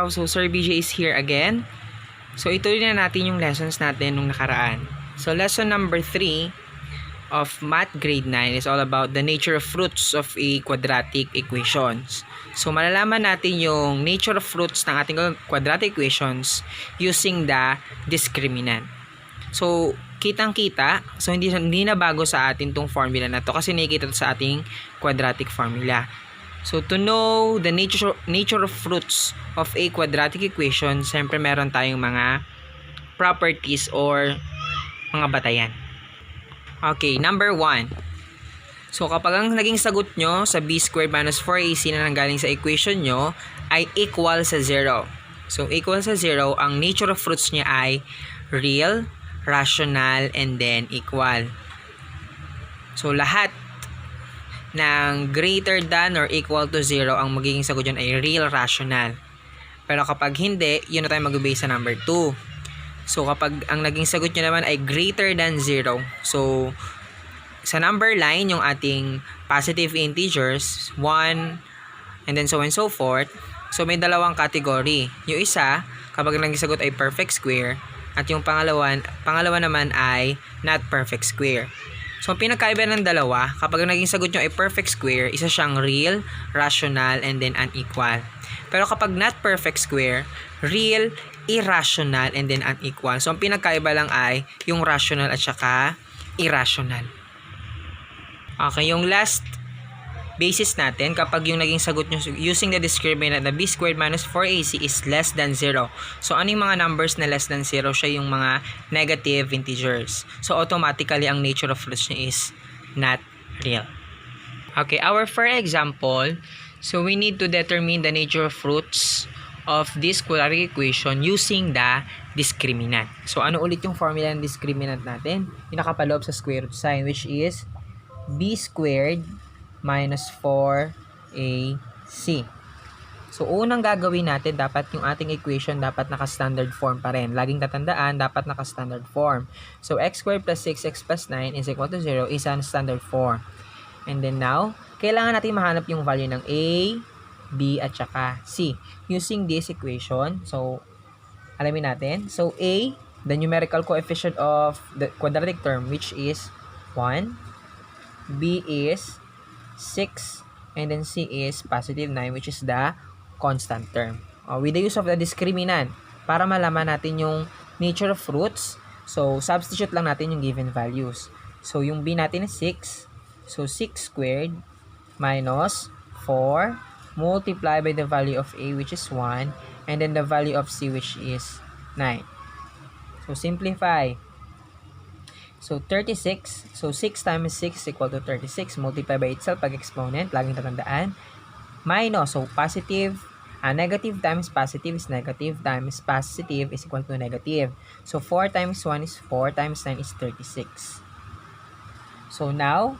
araw. So, Sir BJ is here again. So, ituloy na natin yung lessons natin nung nakaraan. So, lesson number 3 of Math Grade 9 is all about the nature of roots of a quadratic equations. So, malalaman natin yung nature of roots ng ating quadratic equations using the discriminant. So, kitang-kita. So, hindi na bago sa atin tong formula na to kasi nakikita to sa ating quadratic formula. So, to know the nature of roots of a quadratic equation, siyempre meron tayong mga properties or mga batayan. Okay, number 1. So, kapag ang naging sagot nyo sa b squared minus 4ac na nanggaling sa equation nyo ay equal sa 0. So, equal sa 0, ang nature of roots niya ay real, rational, and then equal. So, lahat ng greater than or equal to 0, ang magiging sagot dyan ay real, rational. Pero kapag hindi, yun na tayo mag-base sa number 2. So, kapag ang naging sagot nyo naman ay greater than 0, so, sa number line, yung ating positive integers, 1, and then so on and so forth, so may dalawang category. Yung isa, kapag ang naging sagot ay perfect square, at yung pangalawa naman ay not perfect square. So, ang pinagkaiba ng dalawa, kapag naging sagot nyo ay perfect square, isa siyang real, rational, and then unequal. Pero kapag not perfect square, real, irrational, and then unequal. So, ang pinagkaiba lang ay yung rational at saka irrational. Okay, yung last basis natin, kapag yung naging sagot nyo using the discriminant na b squared minus 4ac is less than 0. So, ano yung mga numbers na less than 0? Siya yung mga negative integers. So, automatically, ang nature of roots niya is not real. Okay, our first example, so we need to determine the nature of roots of this quadratic equation using the discriminant. So, ano ulit yung formula ng discriminant natin? Yung nakapaloob sa square root sign, which is b squared minus 4ac. So, unang gagawin natin, dapat yung ating equation dapat naka-standard form pa rin. Laging tatandaan, dapat naka-standard form. So, x squared plus 6x plus 9 is equal to 0 is an standard form. And then now, kailangan natin mahanap yung value ng a, b, at saka c. Using this equation, so, alamin natin. So, a, the numerical coefficient of the quadratic term, which is 1. B is 6, and then C is positive 9, which is the constant term. With the use of the discriminant, para malaman natin yung nature of roots, so substitute lang natin yung given values. So, yung B natin is 6, so 6 squared minus 4 multiplied by the value of A, which is 1, and then the value of C, which is 9. So, simplify. So, 36. So, 6 times 6 is equal to 36. Multiply by itself pag exponent. Laging tatandaan. Minus. So, positive. Negative times positive is negative. Times positive is equal to negative. So, 4 times 1 is 4. Times 9 is 36. So, now,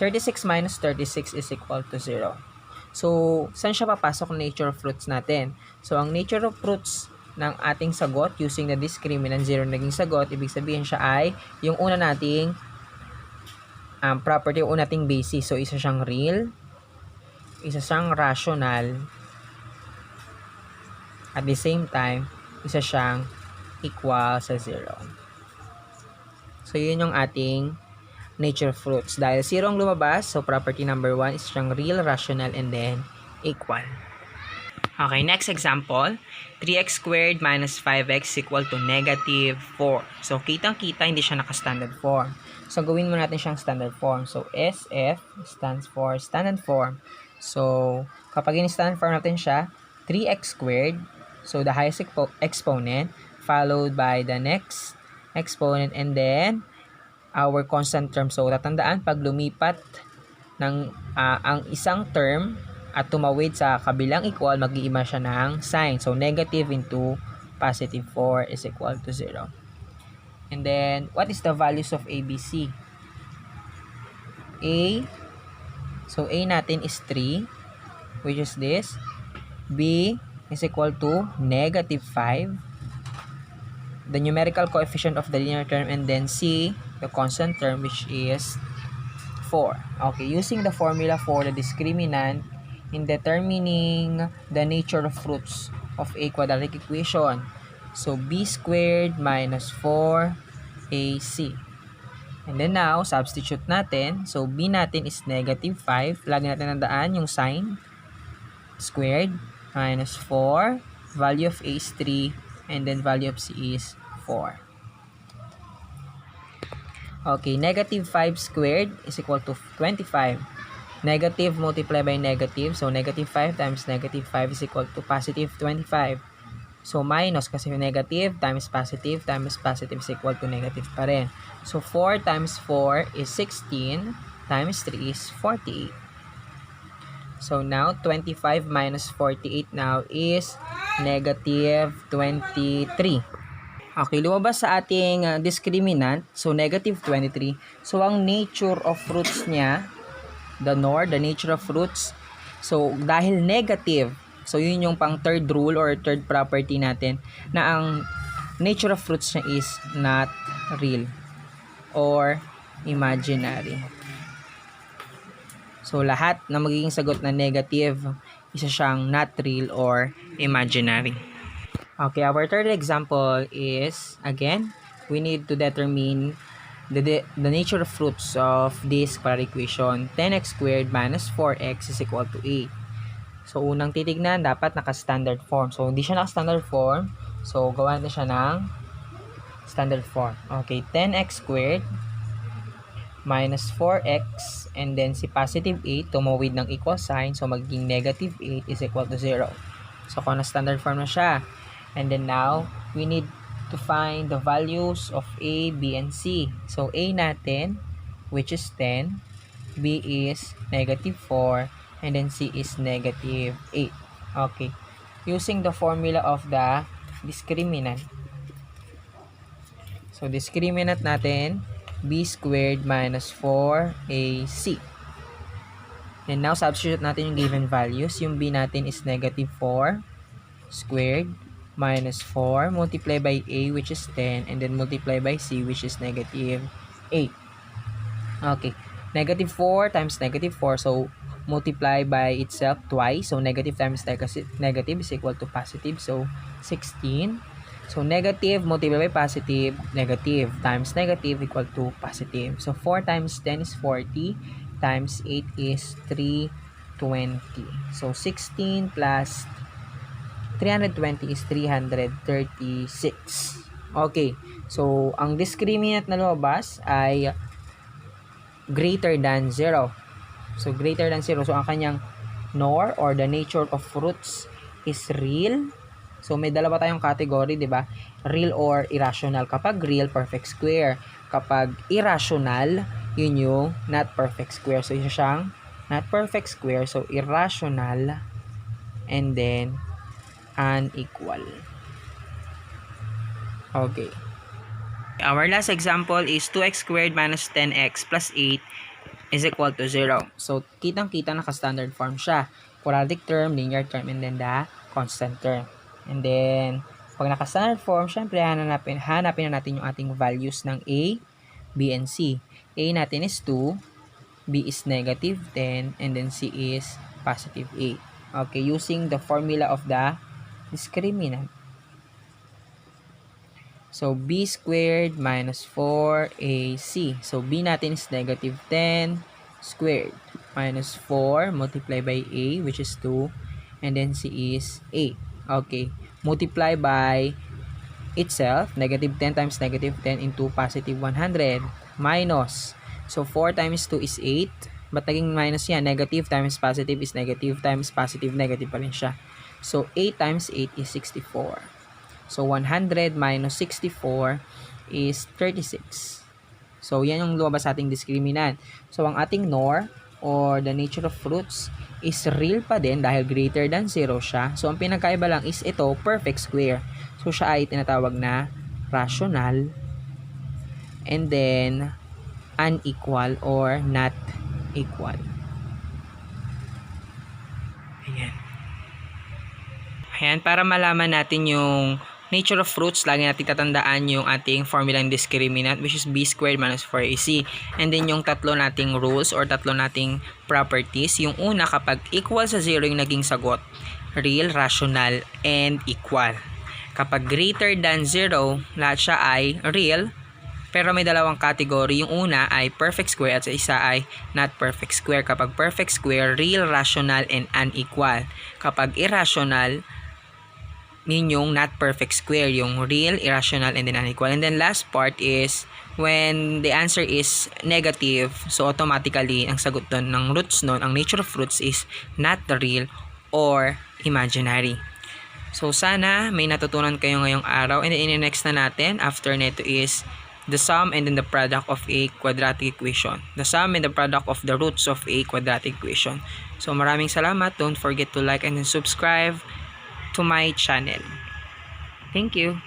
36 minus 36 is equal to 0. So, saan siya papasok ang nature of roots natin? So, ang nature of roots ng ating sagot using the discriminant 0 naging sagot, ibig sabihin siya ay yung una nating property, yung una nating basis. So, isa siyang real, isa siyang rational, at the same time, isa siyang equal sa 0. So, yun yung ating nature of roots. Dahil 0 ang lumabas, so property number 1 is siyang real, rational, and then equal. Okay, next example, 3x squared minus 5x equal to negative 4. So, kitang-kita, hindi siya naka-standard form. So, gawin mo natin siyang standard form. So, SF stands for standard form. So, kapag in-standard form natin siya, 3x squared, so the highest exponent, followed by the next exponent, and then our constant term. So, tatandaan, pag lumipat ng ang isang term, at tumawid sa kabilang equal, mag-iima siya ng sign. So, negative into positive 4 is equal to 0. And then, what is the values of A, B, C? A, so A natin is 3, which is this. B is equal to negative 5. The numerical coefficient of the linear term, and then C, the constant term, which is 4. Okay, using the formula for the discriminant, in determining the nature of roots of a quadratic equation. So, b squared minus 4ac. And then now, substitute natin. So, b natin is negative 5. Lagi natin nandaan yung sign. Squared minus 4. Value of a is 3. And then value of c is 4. Okay, negative 5 squared is equal to 25. Negative multiplied by negative. So, negative 5 times negative 5 is equal to positive 25. So, minus kasi negative times positive is equal to negative pa rin. So, 4 times 4 is 16 times 3 is 48. So, now, 25 minus 48 now is negative 23. Okay, lumabas sa ating discriminant. So, negative 23. So, ang nature of fruits niya, the nature of fruits. So, dahil negative, so yun yung pang third rule or third property natin na ang nature of fruits niya is not real or imaginary. So, lahat na magiging sagot na negative, isa siyang not real or imaginary. Okay, our third example is, again, we need to determine the nature of fruits of this quadratic equation. 10x squared minus 4x is equal to 8. So, unang titignan, dapat naka-standard form. So, hindi siya naka-standard form. So, gawa na siya ng standard form. Okay, 10x squared minus 4x and then si positive 8, tumawid ng equal sign. So, magiging negative 8 is equal to 0. So, kung na-standard form na siya. And then now, we need to find the values of a, b, and c. So, a natin, which is 10. B is negative 4. And then C is negative 8. Okay. Using the formula of the discriminant. So, discriminant natin, B squared minus 4AC. And now, substitute natin yung given values. Yung B natin is negative 4 squared minus 4 multiplied by A, which is 10. And then multiply by C, which is negative 8. Okay. Negative 4 times negative 4. So, multiply by itself twice. So, negative times negative is equal to positive. So, 16. So, negative multiplied by positive, negative times negative equal to positive. So, 4 times 10 is 40 times 8 is 320. So, 16 plus 320 is 336. Okay. So, ang discriminant na lumabas ay greater than 0. So, greater than 0. So, ang kanyang nor or the nature of fruits is real. So, may dalawa tayong category, di ba? Real or irrational. Kapag real, perfect square. Kapag irrational, yun yung not perfect square. So, isa siyang not perfect square. So, irrational and then unequal. Okay. Our last example is 2x squared minus 10x plus 8 is equal to 0. So, kitang-kita naka-standard form siya. Quadratic term, linear term, and then the constant term. And then, pag naka-standard form, syempre, hanapin na natin yung ating values ng A, B, and C. A natin is 2, B is negative 10, and then C is positive 8. Okay, using the formula of the discriminant. So, b squared minus 4ac. So, b natin is negative 10 squared minus 4 multiplied by a, which is 2. And then c is 8. Okay. Multiply by itself. Negative 10 times negative 10 into positive 100. Minus. So, 4 times 2 is 8. Ba't naging minus yan? Negative times positive is negative times positive, negative pa rin siya. So, 8 times 8 is 64. So, 100 minus 64 is 36. So, yan yung lumabas sa ating discriminant. So, ang ating nor or the nature of fruits is real pa din dahil greater than 0 siya. So, ang pinagkaiba lang is ito, perfect square. So, siya ay tinatawag na rational and then unequal or not equal. Ayan. Ayan, para malaman natin yung nature of fruits, lagi natin tatandaan yung ating formula ng discriminant, which is b squared minus 4ac. And then yung tatlo nating rules or tatlo nating properties. Yung una, kapag equal sa 0 yung naging sagot, real, rational, and equal. Kapag greater than 0, lahat siya ay real, pero may dalawang category. Yung una ay perfect square at sa isa ay not perfect square. Kapag perfect square, real, rational, and unequal. Kapag irrational, yung not perfect square, yung real, irrational, and then unequal. And then last part is when the answer is negative, so automatically ang sagot doon ng roots noon, ang nature of roots is not the real or imaginary. So sana may natutunan kayo ngayong araw, and then in-next na natin after nito is the sum and then the product of a quadratic equation. The sum and the product of the roots of a quadratic equation. So maraming salamat. Don't forget to like and subscribe to my channel. Thank you.